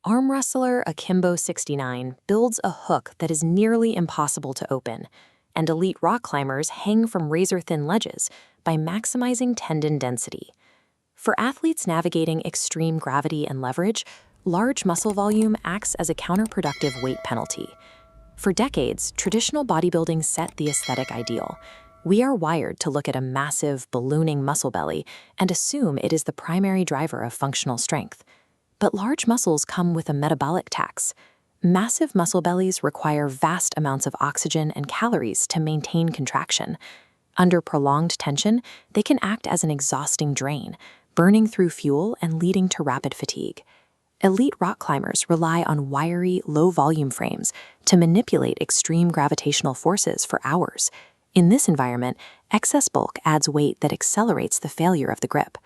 Arm wrestler Akimbo 69 builds a hook that is nearly impossible to open, and elite rock climbers hang from razor-thin ledges by maximizing tendon density. For athletes navigating extreme gravity and leverage, large muscle volume acts as a counterproductive weight penalty. For decades, traditional bodybuilding set the aesthetic ideal. We are wired to look at a massive, ballooning muscle belly and assume it is the primary driver of functional strength. But large muscles come with a metabolic tax. Massive muscle bellies require vast amounts of oxygen and calories to maintain contraction. Under prolonged tension, they can act as an exhausting drain, burning through fuel and leading to rapid fatigue. Elite rock climbers rely on wiry, low-volume frames to manipulate extreme gravitational forces for hours. In this environment, excess bulk adds weight that accelerates the failure of the grip.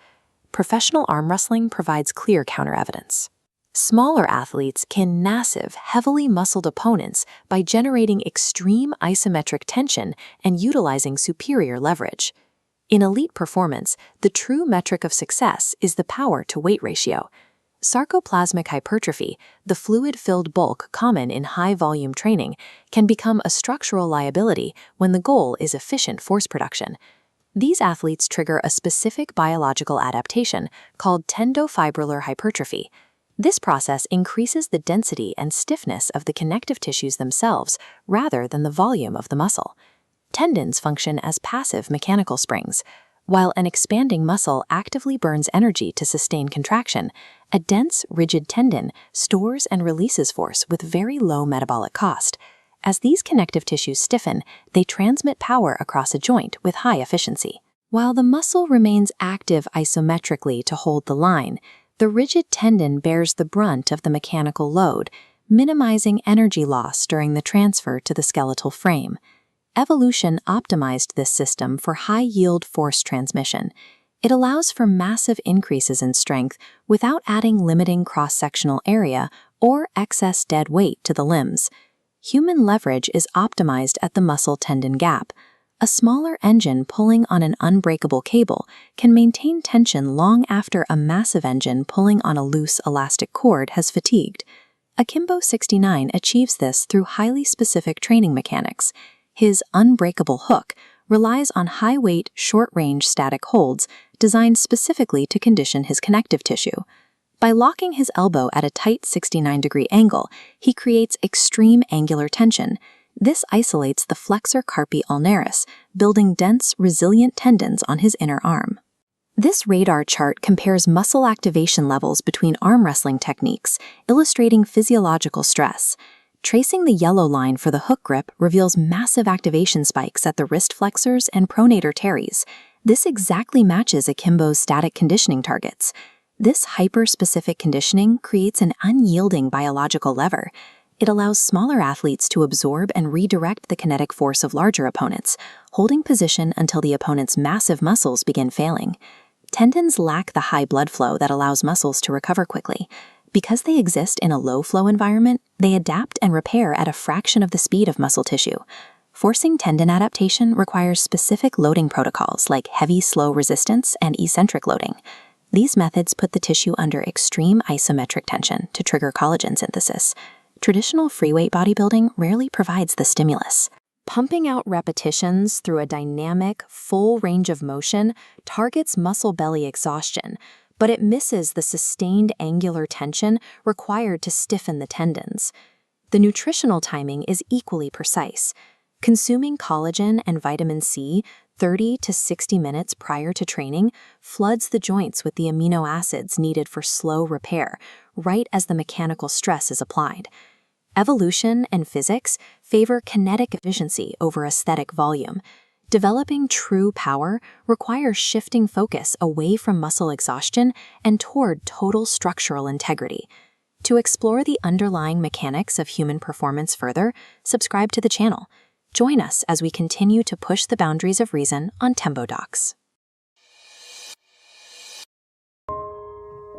Professional arm wrestling provides clear counter-evidence. Smaller athletes can massive, heavily muscled opponents by generating extreme isometric tension and utilizing superior leverage. In elite performance, the true metric of success is the power-to-weight ratio. Sarcoplasmic hypertrophy, the fluid-filled bulk common in high-volume training, can become a structural liability when the goal is efficient force production. These athletes trigger a specific biological adaptation called tendofibrillar hypertrophy. This process increases the density and stiffness of the connective tissues themselves rather than the volume of the muscle. Tendons function as passive mechanical springs. While an expanding muscle actively burns energy to sustain contraction, a dense, rigid tendon stores and releases force with very low metabolic cost. As these connective tissues stiffen, they transmit power across a joint with high efficiency. While the muscle remains active isometrically to hold the line, the rigid tendon bears the brunt of the mechanical load, minimizing energy loss during the transfer to the skeletal frame. Evolution optimized this system for high-yield force transmission. It allows for massive increases in strength without adding limiting cross-sectional area or excess dead weight to the limbs. Human leverage is optimized at the muscle-tendon gap. A smaller engine pulling on an unbreakable cable can maintain tension long after a massive engine pulling on a loose elastic cord has fatigued. Akimbo 69 achieves this through highly specific training mechanics. His unbreakable hook relies on high-weight, short-range static holds designed specifically to condition his connective tissue. By locking his elbow at a tight 69-degree angle, he creates extreme angular tension. This isolates the flexor carpi ulnaris, building dense, resilient tendons on his inner arm. This radar chart compares muscle activation levels between arm wrestling techniques, illustrating physiological stress. Tracing the yellow line for the hook grip reveals massive activation spikes at the wrist flexors and pronator teres. This exactly matches Akimbo's static conditioning targets. This hyper-specific conditioning creates an unyielding biological lever. It allows smaller athletes to absorb and redirect the kinetic force of larger opponents, holding position until the opponent's massive muscles begin failing. Tendons lack the high blood flow that allows muscles to recover quickly. Because they exist in a low-flow environment, they adapt and repair at a fraction of the speed of muscle tissue. Forcing tendon adaptation requires specific loading protocols like heavy slow resistance and eccentric loading. These methods put the tissue under extreme isometric tension to trigger collagen synthesis. Traditional free-weight bodybuilding rarely provides the stimulus. Pumping out repetitions through a dynamic, full range of motion targets muscle belly exhaustion, but it misses the sustained angular tension required to stiffen the tendons. The nutritional timing is equally precise. Consuming collagen and vitamin C 30 to 60 minutes prior to training floods the joints with the amino acids needed for slow repair, right as the mechanical stress is applied. Evolution and physics favor kinetic efficiency over aesthetic volume. Developing true power requires shifting focus away from muscle exhaustion and toward total structural integrity. To explore the underlying mechanics of human performance further, subscribe to the channel. Join us as we continue to push the boundaries of reason on TEMBODocs.